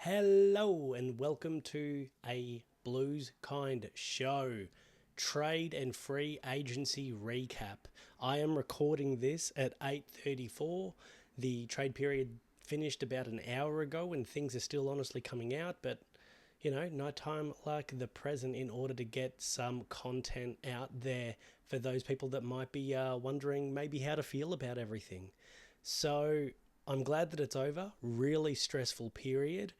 Hello and welcome to a Blues Kind show, trade and free agency recap. I am recording this at 8:34. The trade period finished about an hour ago and things are still honestly coming out, but nighttime like the present in order to get some content out there for those people that might be wondering maybe how to feel about everything. So I'm glad that it's over. Really stressful period.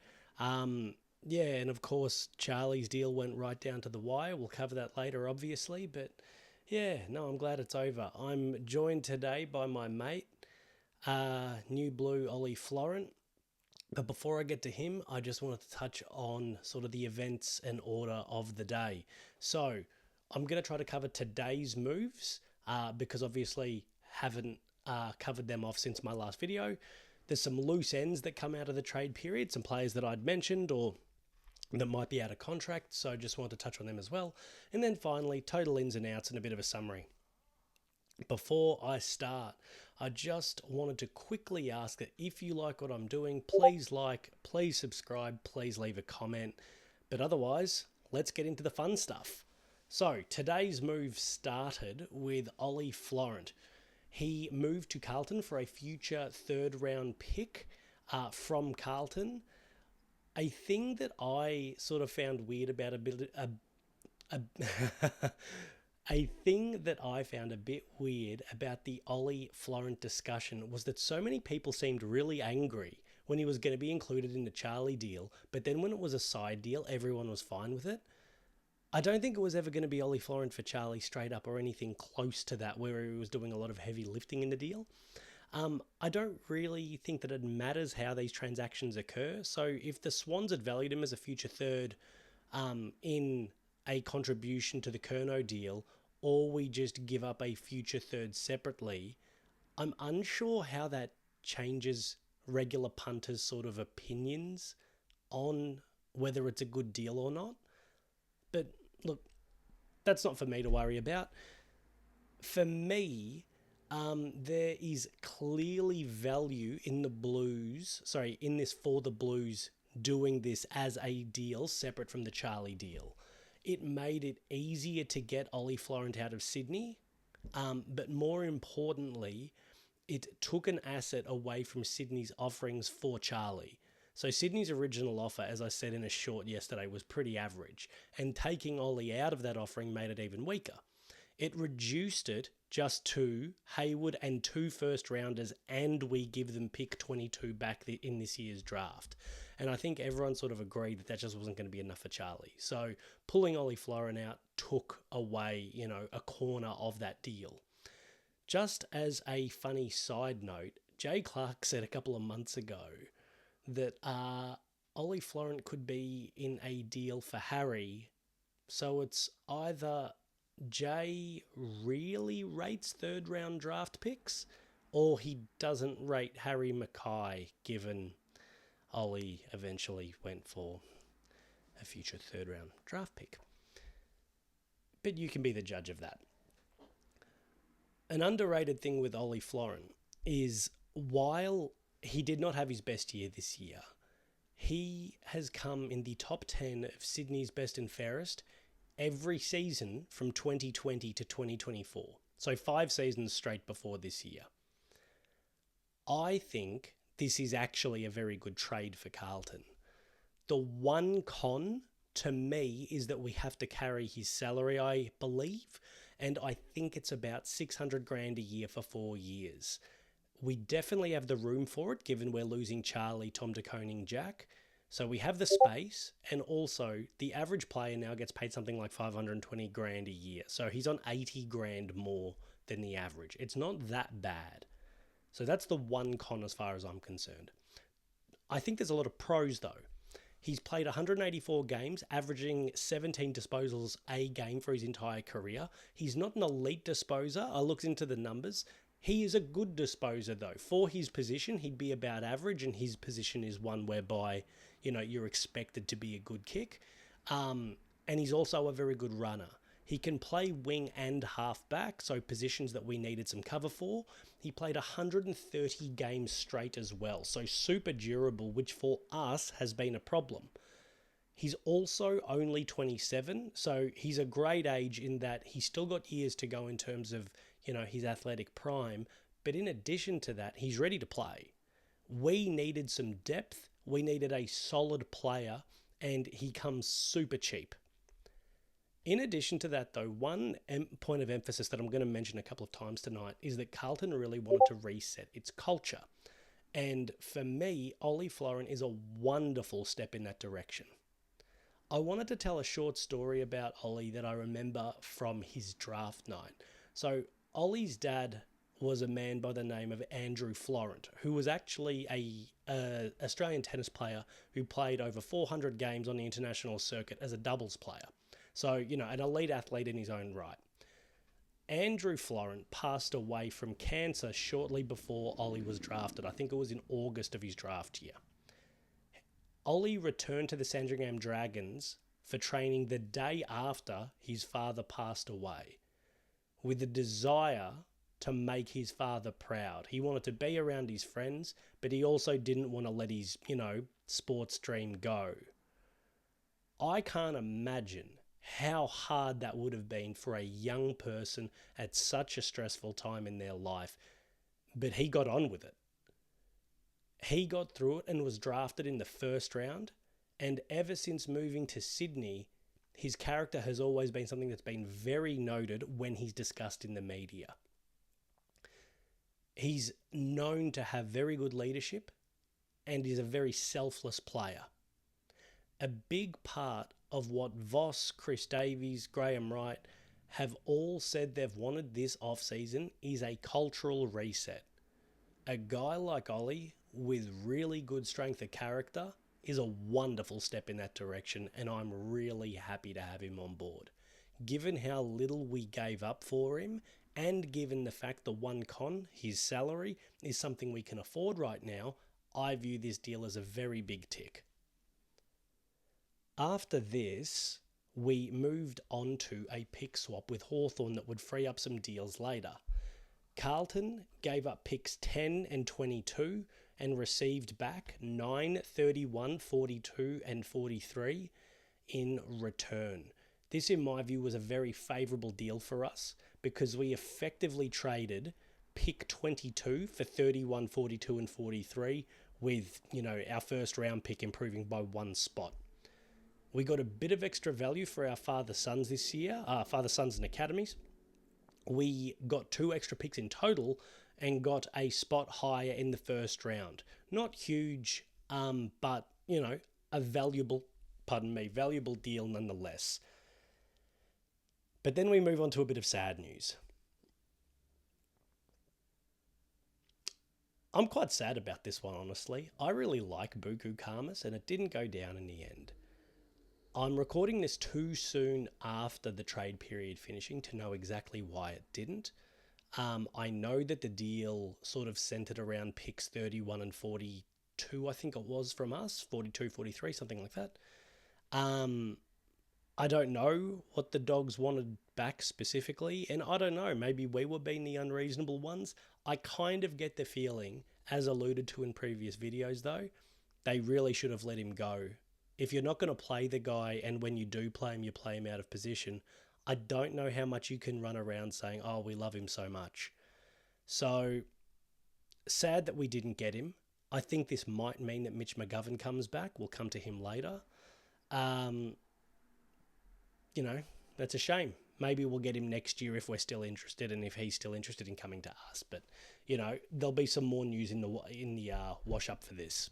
Yeah, and of course, Charlie's deal went right down to the wire. We'll cover that later, obviously. But yeah, no, I'm glad it's over. I'm joined today by my mate, New Blue Ollie Florent. But before I get to him, I just wanted to touch on sort of the events and order of the day. So I'm going to try to cover today's moves because obviously haven't covered them off since my last video. There's some loose ends that come out of the trade period, some players that I'd mentioned or that might be out of contract, so just wanted to touch on them as well. And then finally, total ins and outs and a bit of a summary. Before I start, I just wanted to quickly ask that if you like what I'm doing, please like, please subscribe, please leave a comment. But otherwise, let's get into the fun stuff. So today's move started with Ollie Florent. He moved to Carlton for a future third round pick from Carlton. A thing that I sort of found weird about a thing that I found a bit weird about the Ollie Florent discussion was that so many people seemed really angry when he was going to be included in the Charlie deal, but then when it was a side deal, everyone was fine with it. I don't think it was ever going to be Ollie Florent for Charlie straight up or anything close to that where he was doing a lot of heavy lifting in the deal. I don't really think that it matters how these transactions occur. So if the Swans had valued him as a future third in a contribution to the Curnow deal, or we just give up a future third separately, I'm unsure how that changes regular punters' sort of opinions on whether it's a good deal or not. But look, that's not for me to worry about. For me, there is clearly value in the Blues, in this for the Blues doing this as a deal separate from the Charlie deal. It made it easier to get Ollie Florent out of Sydney, but more importantly, it took an asset away from Sydney's offerings for Charlie. So Sydney's original offer, as I said in a short yesterday, was pretty average, and taking Ollie out of that offering made it even weaker. It reduced it just to Hayward and 2 first rounders, and we give them pick 22 back in this year's draft. And I think everyone sort of agreed that that just wasn't going to be enough for Charlie. So pulling Ollie Florent out took away, a corner of that deal. Just as a funny side note, Jay Clark said a couple of months ago that Ollie Florent could be in a deal for Harry. So it's either Jay really rates third round draft picks or he doesn't rate Harry Mackay, given Ollie eventually went for a future third round draft pick. But you can be the judge of that. An underrated thing with Ollie Florent is while he did not have his best year this year, he has come in the top 10 of Sydney's best and fairest every season from 2020 to 2024. So 5 seasons straight before this year. I think this is actually a very good trade for Carlton. The one con to me is that we have to carry his salary, I believe, and I think it's about 600 grand a year for 4 years. We definitely have the room for it, given we're losing Charlie, Tom de Koning, Jack. So we have the space, and also the average player now gets paid something like 520 grand a year. So he's on 80 grand more than the average. It's not that bad. So that's the one con as far as I'm concerned. I think there's a lot of pros though. He's played 184 games, averaging 17 disposals a game for his entire career. He's not an elite disposer. I looked into the numbers. He is a good disposer though. For his position, he'd be about average, and his position is one whereby, you're expected to be a good kick. And he's also a very good runner. He can play wing and halfback, so positions that we needed some cover for. He played 130 games straight as well, so super durable, which for us has been a problem. He's also only 27, so he's a great age in that he's still got years to go in terms of, his athletic prime. But in addition to that, he's ready to play. We needed some depth. We needed a solid player, and he comes super cheap. In addition to that, though, one point of emphasis that I'm going to mention a couple of times tonight is that Carlton really wanted to reset its culture. And for me, Ollie Florent is a wonderful step in that direction. I wanted to tell a short story about Ollie that I remember from his draft night. So Ollie's dad was a man by the name of Andrew Florent, who was actually a Australian tennis player who played over 400 games on the international circuit as a doubles player. So, an elite athlete in his own right. Andrew Florent passed away from cancer shortly before Ollie was drafted. I think it was in August of his draft year. Ollie returned to the Sandringham Dragons for training the day after his father passed away, with a desire to make his father proud. He wanted to be around his friends, but he also didn't want to let his, sports dream go. I can't imagine how hard that would have been for a young person at such a stressful time in their life, but he got on with it. He got through it and was drafted in the first round, and ever since moving to Sydney, his character has always been something that's been very noted when he's discussed in the media. He's known to have very good leadership and is a very selfless player. A big part of what Voss, Chris Davies, Graham Wright have all said they've wanted this off-season is a cultural reset. A guy like Ollie with really good strength of character is a wonderful step in that direction, and I'm really happy to have him on board. Given how little we gave up for him, and given the fact the one con, his salary, is something we can afford right now, I view this deal as a very big tick. After this, we moved on to a pick swap with Hawthorn that would free up some deals later. Carlton gave up picks 10 and 22 and received back 9, 31, 42 and 43 in return. This, in my view, was a very favourable deal for us because we effectively traded pick 22 for 31, 42 and 43 with, our first round pick improving by one spot. We got a bit of extra value for our father sons this year, father sons and academies. We got 2 extra picks in total and got a spot higher in the first round. Not huge, but, a valuable deal nonetheless. But then we move on to a bit of sad news. I'm quite sad about this one, honestly. I really like Buku Khamis, and it didn't go down in the end. I'm recording this too soon after the trade period finishing to know exactly why it didn't. I know that the deal sort of centered around picks 31 and 42, I think it was from us, 42, 43, something like that. I don't know what the Dogs wanted back specifically, and I don't know, maybe we were being the unreasonable ones. I kind of get the feeling, as alluded to in previous videos though, they really should have let him go. If you're not going to play the guy, and when you do play him, you play him out of position, I don't know how much you can run around saying, oh, we love him so much. So, sad that we didn't get him. I think this might mean that Mitch McGovern comes back. We'll come to him later. That's a shame. Maybe we'll get him next year if we're still interested and if he's still interested in coming to us. But, there'll be some more news in the wash-up for this.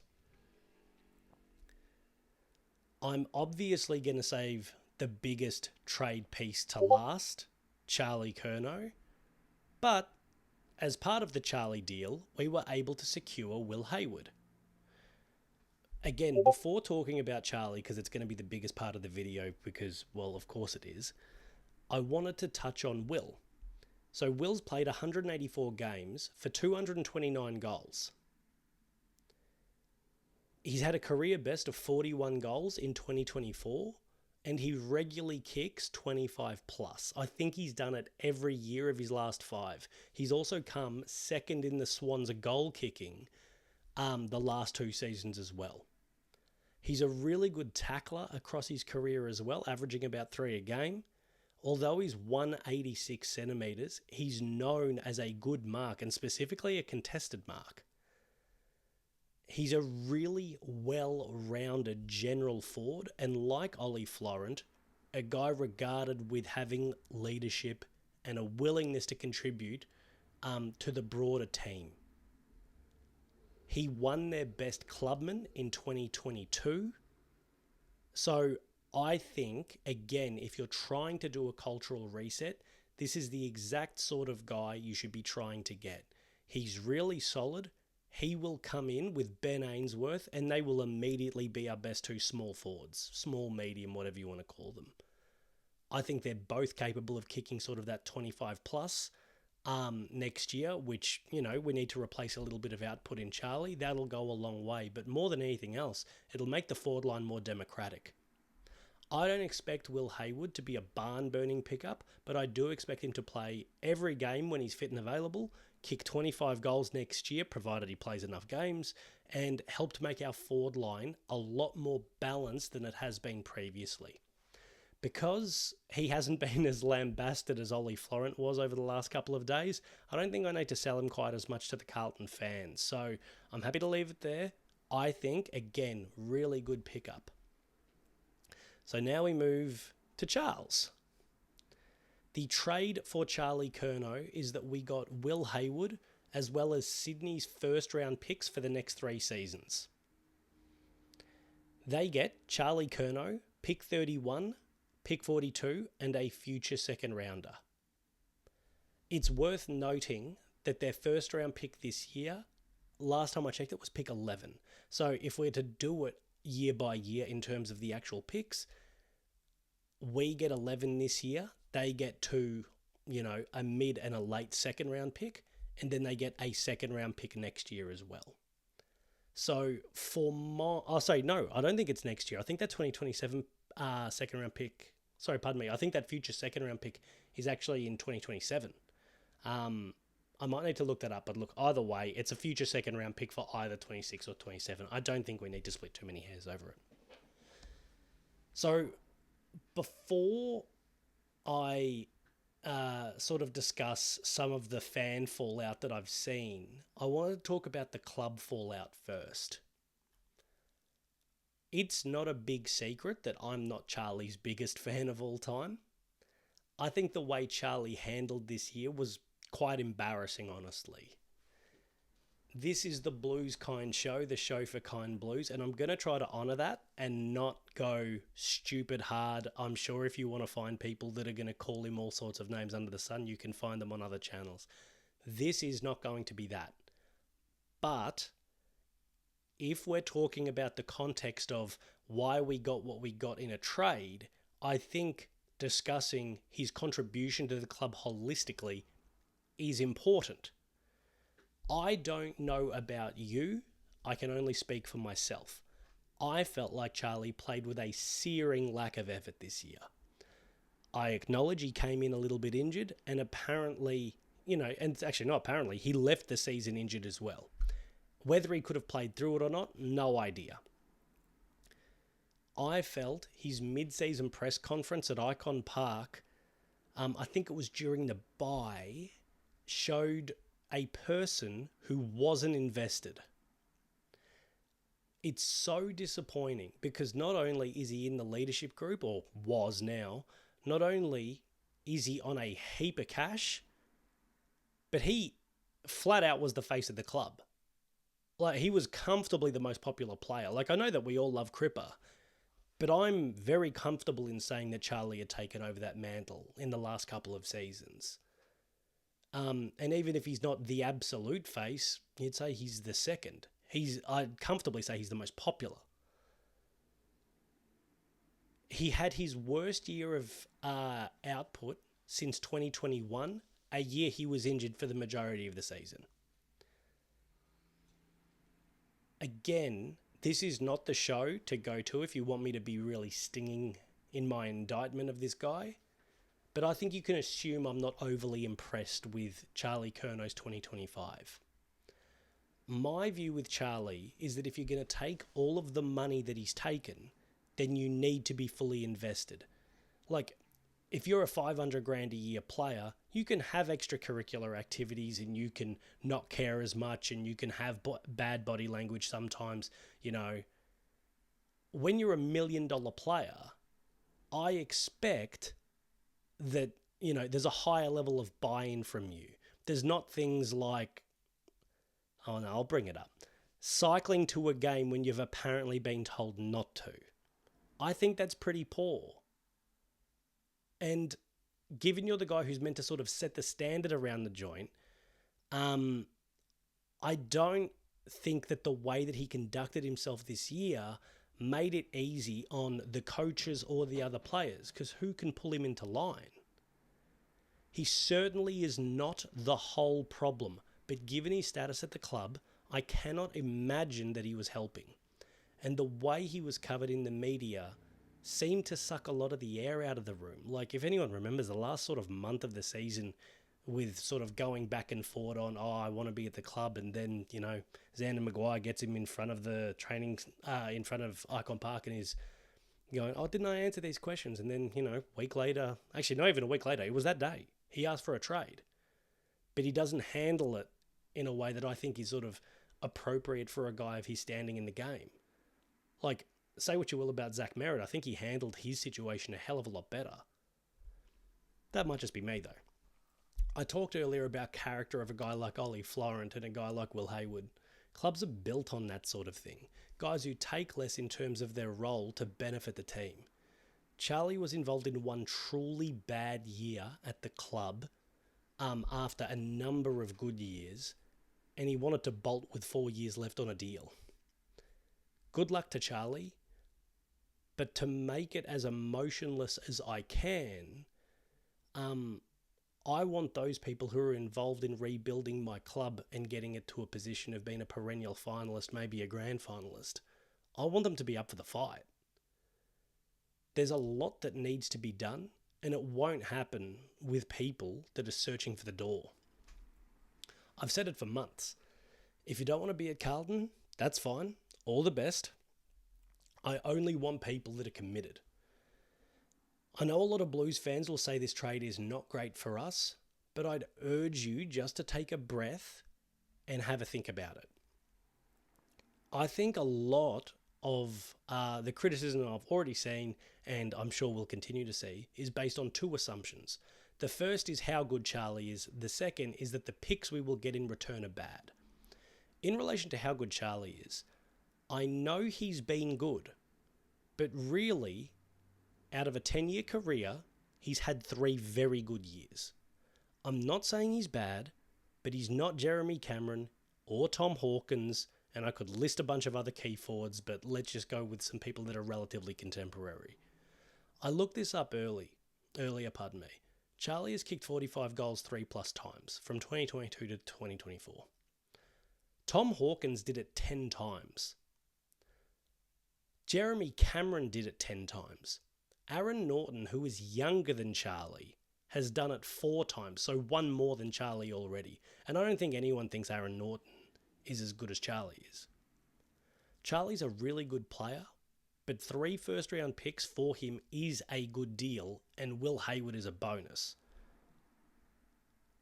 I'm obviously going to save the biggest trade piece to last, Charlie Curnow. But as part of the Charlie deal, we were able to secure Will Hayward. Again, before talking about Charlie, because it's going to be the biggest part of the video, because, well, of course it is, I wanted to touch on Will. So Will's played 184 games for 229 goals. He's had a career best of 41 goals in 2024, and he regularly kicks 25 plus. I think he's done it every year of his last 5. He's also come second in the Swans goal kicking the last 2 seasons as well. He's a really good tackler across his career as well, averaging about 3 a game. Although he's 186 centimetres, he's known as a good mark and specifically a contested mark. He's a really well-rounded general forward and like Ollie Florent, a guy regarded with having leadership and a willingness to contribute to the broader team. He won their best clubman in 2022. So I think, again, if you're trying to do a cultural reset, this is the exact sort of guy you should be trying to get. He's really solid. He will come in with Ben Ainsworth and they will immediately be our best 2 small forwards. Small, medium, whatever you want to call them. I think they're both capable of kicking sort of that 25 plus next year, which, we need to replace a little bit of output in Charlie. That'll go a long way. But more than anything else, it'll make the forward line more democratic. I don't expect Will Hayward to be a barn-burning pickup, but I do expect him to play every game when he's fit and available, kick 25 goals next year, provided he plays enough games, and help to make our forward line a lot more balanced than it has been previously. Because he hasn't been as lambasted as Ollie Florent was over the last couple of days, I don't think I need to sell him quite as much to the Carlton fans. So I'm happy to leave it there. I think, again, really good pickup. So now we move to Charles. The trade for Charlie Curnow is that we got Will Hayward as well as Sydney's first round picks for the next 3 seasons. They get Charlie Curnow, pick 31, pick 42, and a future second rounder. It's worth noting that their first round pick this year, last time I checked it, was pick 11. So if we're to do it year by year in terms of the actual picks, we get 11 this year, they get 2, a mid and a late second round pick, and then they get a second round pick next year as well. So I don't think it's next year. I think that 2027 second round pick, I think that future second round pick is actually in 2027. I might need to look that up, but look, either way, it's a future second round pick for either 26 or 27. I don't think we need to split too many hairs over it. So before I sort of discuss some of the fan fallout that I've seen, I want to talk about the club fallout first. It's not a big secret that I'm not Charlie's biggest fan of all time. I think the way Charlie handled this year was quite embarrassing, honestly. This is the Blues Kind show, the show for kind Blues, and I'm going to try to honour that and not go stupid hard. I'm sure if you want to find people that are going to call him all sorts of names under the sun, you can find them on other channels. This is not going to be that. But if we're talking about the context of why we got what we got in a trade, I think discussing his contribution to the club holistically is important. I don't know about you. I can only speak for myself. I felt like Charlie played with a searing lack of effort this year. I acknowledge he came in a little bit injured and apparently, and it's actually not apparently, he left the season injured as well. Whether he could have played through it or not, no idea. I felt his mid-season press conference at Icon Park, I think it was during the bye, showed a person who wasn't invested. It's so disappointing because not only is he in the leadership group, or was now, not only is he on a heap of cash, but he flat out was the face of the club. Like, he was comfortably the most popular player. Like, I know that we all love Cripper, but I'm very comfortable in saying that Charlie had taken over that mantle in the last couple of seasons. And even if he's not the absolute face, you'd say he's the second. I'd comfortably say he's the most popular. He had his worst year of output since 2021, a year he was injured for the majority of the season. Again, this is not the show to go to if you want me to be really stinging in my indictment of this guy, but I think you can assume I'm not overly impressed with Charlie Curnow's 2025. My view with Charlie is that if you're going to take all of the money that he's taken, then you need to be fully invested. Like, if you're a 500 grand a year player, you can have extracurricular activities and you can not care as much and you can have bad body language sometimes. You know, when you're $1 million player, I expect that, you know, there's a higher level of buy-in from you. There's not things like, oh no, I'll bring it up, cycling to a game when you've apparently been told not to. I think that's pretty poor. And given you're the guy who's meant to sort of set the standard around the joint, I don't think that the way that he conducted himself this year made it easy on the coaches or the other players, because who can pull him into line? He certainly is not the whole problem, but given his status at the club, I cannot imagine that he was helping. And the way he was covered in the media seemed to suck a lot of the air out of the room. Like, if anyone remembers the last sort of month of the season with sort of going back and forth on, oh, I want to be at the club, and then, you know, Xander Maguire gets him in front of the training, in front of Icon Park, and is going, oh, didn't I answer these questions? And then, you know, a week later, actually not even a week later, it was that day, he asked for a trade. But he doesn't handle it in a way that I think is sort of appropriate for a guy of his standing in the game. Like, say what you will about Zach Merritt, I think he handled his situation a hell of a lot better. That might just be me, though. I talked earlier about character of a guy like Ollie Florent and a guy like Will Hayward. Clubs are built on that sort of thing. Guys who take less in terms of their role to benefit the team. Charlie was involved in one truly bad year at the club after a number of good years, and he wanted to bolt with 4 years left on a deal. Good luck to Charlie, but to make it as emotionless as I can, I want those people who are involved in rebuilding my club and getting it to a position of being a perennial finalist, maybe a grand finalist. I want them to be up for the fight. There's a lot that needs to be done, and it won't happen with people that are searching for the door. I've said it for months. If you don't want to be at Carlton, that's fine. All the best. I only want people that are committed. I know a lot of Blues fans will say this trade is not great for us, but I'd urge you just to take a breath and have a think about it. I think a lot of the criticism I've already seen, and I'm sure we'll continue to see, is based on two assumptions. The first is how good Charlie is. The second is that the picks we will get in return are bad. In relation to how good Charlie is, I know he's been good, but really, out of a 10-year career, he's had 3 very good years. I'm not saying he's bad, but he's not Jeremy Cameron or Tom Hawkins, and I could list a bunch of other key forwards, but let's just go with some people that are relatively contemporary. I looked this up earlier. Charlie has kicked 45 goals 3+ times from 2022 to 2024. Tom Hawkins did it 10 times. Jeremy Cameron did it 10 times. Aaron Norton, who is younger than Charlie, has done it 4 times, so 1 more than Charlie already. And I don't think anyone thinks Aaron Norton is as good as Charlie is. Charlie's a really good player, but 3 first-round picks for him is a good deal, and Will Hayward is a bonus.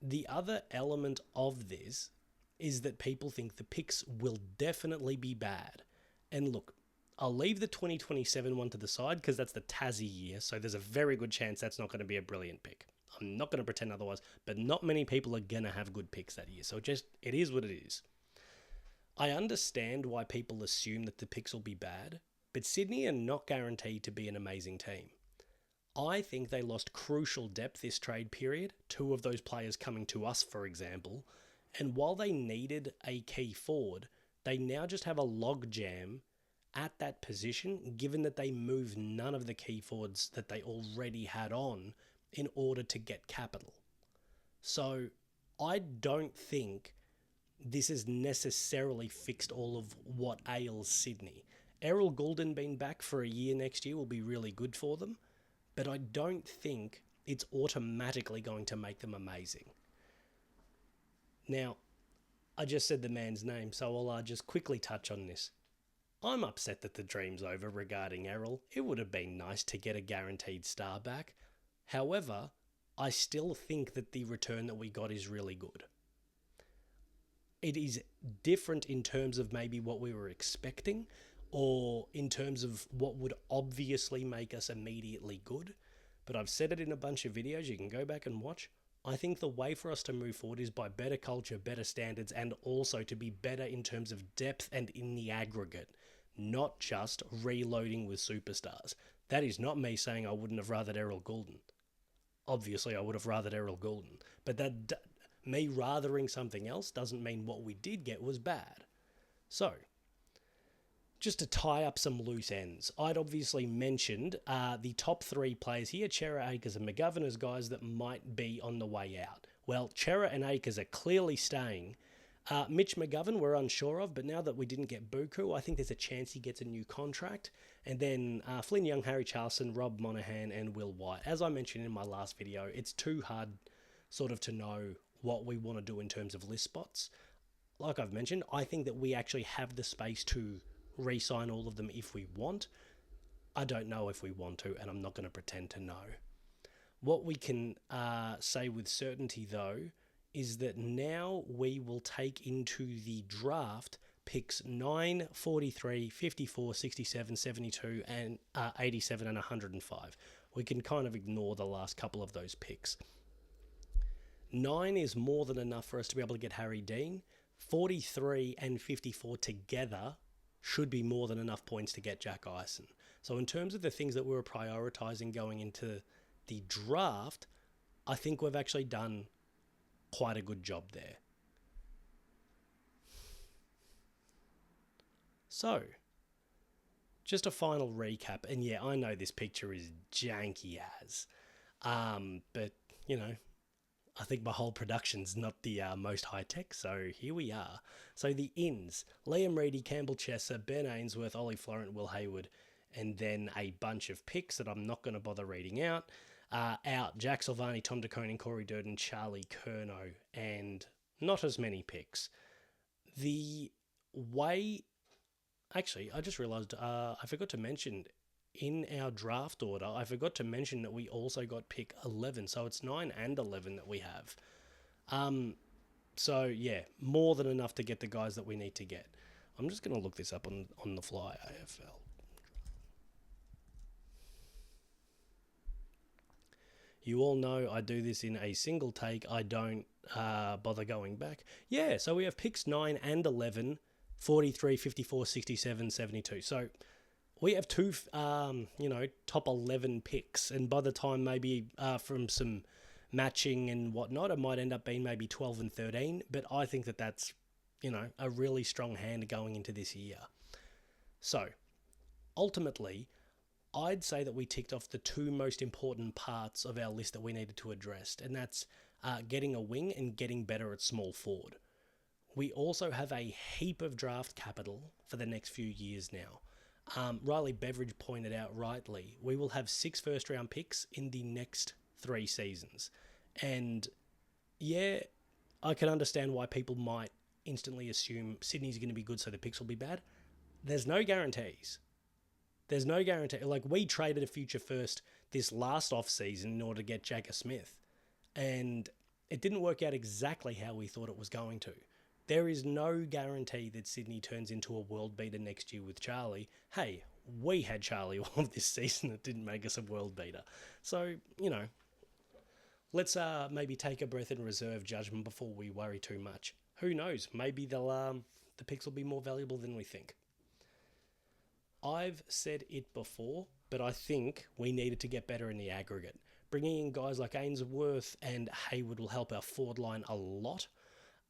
The other element of this is that people think the picks will definitely be bad. And look, I'll leave the 2027 one to the side because that's the Tassie year, so there's a very good chance that's not going to be a brilliant pick. I'm not going to pretend otherwise, but not many people are going to have good picks that year, so it is what it is. I understand why people assume that the picks will be bad, but Sydney are not guaranteed to be an amazing team. I think they lost crucial depth this trade period, 2 of those players coming to us, for example, and while they needed a key forward, they now just have a logjam at that position, given that they moved none of the key forwards that they already had on in order to get capital. So I don't think this has necessarily fixed all of what ails Sydney. Errol Goulden being back for a year next year will be really good for them, but I don't think it's automatically going to make them amazing. Now, I just said the man's name, so I'll just quickly touch on this. I'm upset that the dream's over regarding Errol. It would have been nice to get a guaranteed star back. However, I still think that the return that we got is really good. It is different in terms of maybe what we were expecting, or in terms of what would obviously make us immediately good. But I've said it in a bunch of videos, you can go back and watch. I think the way for us to move forward is by better culture, better standards, and also to be better in terms of depth and in the aggregate, not just reloading with superstars. That is not me saying I wouldn't have rathered Errol Goulden. Obviously, I would have rathered Errol Goulden. But me rathering something else doesn't mean what we did get was bad. So, just to tie up some loose ends, I'd obviously mentioned the top three players here, Chera, Akers and McGovern, as guys that might be on the way out. Well, Chera and Akers are clearly staying. Mitch McGovern we're unsure of, but now that we didn't get Buku, I think there's a chance he gets a new contract. And then Flynn Young, Harry Charlson, Rob Monaghan and Will White. As I mentioned in my last video, it's too hard sort of to know what we want to do in terms of list spots. Like I've mentioned, I think that we actually have the space to re-sign all of them if we want. I don't know if we want to, and I'm not going to pretend to know. What we can say with certainty, though, is that now we will take into the draft picks 9, 43, 54, 67, 72, and 87 and 105. We can kind of ignore the last couple of those picks. 9 is more than enough for us to be able to get Harry Dean. 43 and 54 together should be more than enough points to get Jack Ison. So in terms of the things that we were prioritising going into the draft, I think we've actually done quite a good job there. So, just a final recap. And yeah, I know this picture is janky as, but you know, I think my whole production's not the most high-tech, so here we are. So the ins, Liam Reedy, Campbell Chesser, Ben Ainsworth, Ollie Florent, Will Hayward, and then a bunch of picks that I'm not going to bother reading out. Out, Jack Silvani, Tom DeConing, Corey Durden, Charlie Curnow, and not as many picks. The way... Actually, I just realised I forgot to mention... In our draft order, I forgot to mention that we also got pick 11, so it's 9 and 11 that we have. So yeah, more than enough to get the guys that we need to get. I'm just going to look this up on the fly, AFL. You all know I do this in a single take. I don't bother going back. Yeah, so we have picks 9 and 11, 43, 54, 67, 72. So... we have two, top 11 picks, and by the time maybe from some matching and whatnot, it might end up being maybe 12 and 13, but I think that that's, a really strong hand going into this year. So, ultimately, I'd say that we ticked off the two most important parts of our list that we needed to address, and that's getting a wing and getting better at small forward. We also have a heap of draft capital for the next few years now. Riley Beveridge pointed out rightly, we will have 6 first-round picks in the next 3 seasons. And, yeah, I can understand why people might instantly assume Sydney's going to be good, so the picks will be bad. There's no guarantees. There's no guarantee. Like, we traded a future first this last off-season in order to get Jagger Smith. And it didn't work out exactly how we thought it was going to. There is no guarantee that Sydney turns into a world beater next year with Charlie. Hey, we had Charlie all of this season that didn't make us a world beater. So, let's maybe take a breath and reserve judgment before we worry too much. Who knows? Maybe the picks will be more valuable than we think. I've said it before, but I think we needed to get better in the aggregate. Bringing in guys like Ainsworth and Hayward will help our forward line a lot.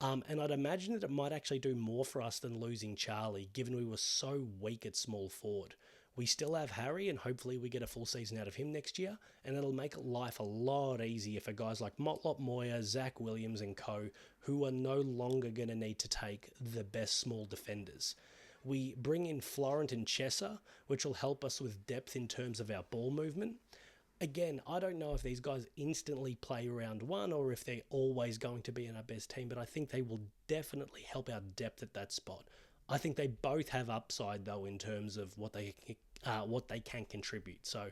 And I'd imagine that it might actually do more for us than losing Charlie, given we were so weak at small forward. We still have Harry, and hopefully we get a full season out of him next year, and it'll make life a lot easier for guys like Motlop Moyer, Zach Williams and co, who are no longer going to need to take the best small defenders. We bring in Florent and Chesser, which will help us with depth in terms of our ball movement. Again, I don't know if these guys instantly play round one or if they're always going to be in our best team, but I think they will definitely help our depth at that spot. I think they both have upside though in terms of what they can contribute. So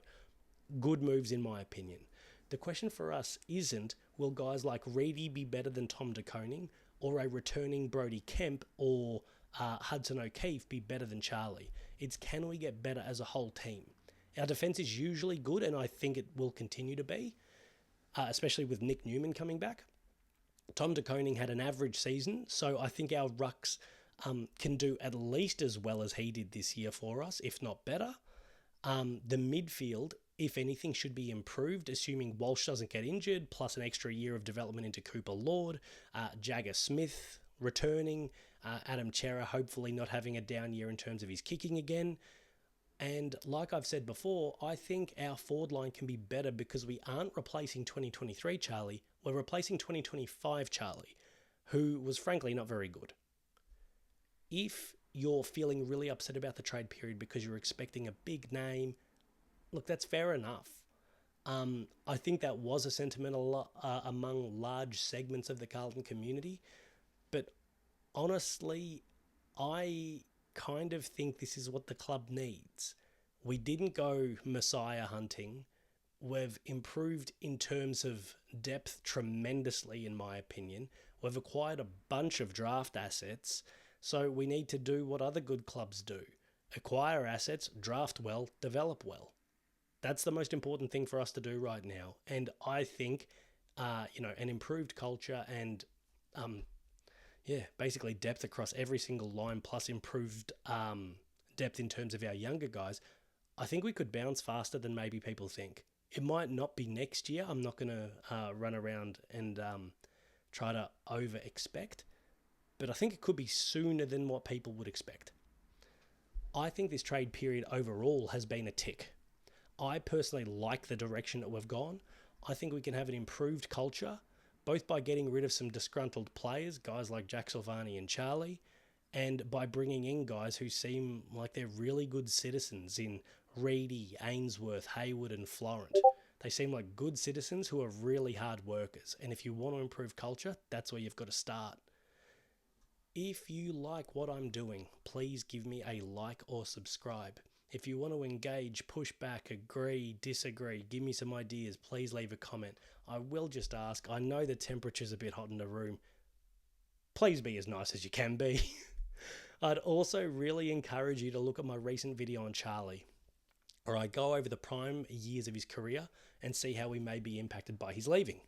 good moves in my opinion. The question for us isn't will guys like Reedy be better than Tom De Koning or a returning Brody Kemp or Hudson O'Keefe be better than Charlie. It's can we get better as a whole team? Our defence is usually good, and I think it will continue to be, especially with Nick Newman coming back. Tom De Koning had an average season, so I think our rucks can do at least as well as he did this year for us, if not better. The midfield, if anything, should be improved, assuming Walsh doesn't get injured, plus an extra year of development into Cooper Lord, Jagger Smith returning, Adam Chera hopefully not having a down year in terms of his kicking again. And like I've said before, I think our forward line can be better because we aren't replacing 2023 Charlie, we're replacing 2025 Charlie, who was frankly not very good. If you're feeling really upset about the trade period because you're expecting a big name, look, that's fair enough. I think that was a sentiment among large segments of the Carlton community, but honestly, I kind of think this is what the club needs. We didn't go Messiah hunting. We've improved in terms of depth tremendously, in my opinion. We've acquired a bunch of draft assets, so we need to do what other good clubs do. Acquire assets, draft well, develop well. That's the most important thing for us to do right now. And I think, an improved culture and basically depth across every single line plus improved depth in terms of our younger guys, I think we could bounce faster than maybe people think. It might not be next year. I'm not going to run around and try to over-expect, but I think it could be sooner than what people would expect. I think this trade period overall has been a tick. I personally like the direction that we've gone. I think we can have an improved culture, both by getting rid of some disgruntled players, guys like Jack Silvani and Charlie, and by bringing in guys who seem like they're really good citizens in Reedy, Ainsworth, Hayward and Florent. They seem like good citizens who are really hard workers, and if you want to improve culture, that's where you've got to start. If you like what I'm doing, please give me a like or subscribe. If you want to engage, push back, agree, disagree, give me some ideas, please leave a comment. I will just ask, I know the temperature's a bit hot in the room. Please be as nice as you can be. I'd also really encourage you to look at my recent video on Charlie, where I go over the prime years of his career and see how he may be impacted by his leaving.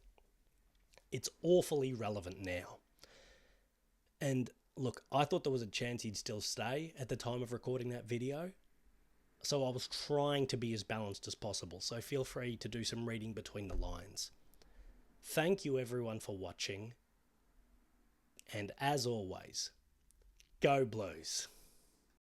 It's awfully relevant now. And look, I thought there was a chance he'd still stay at the time of recording that video. So I was trying to be as balanced as possible. So feel free to do some reading between the lines. Thank you everyone for watching. And as always, go Blues.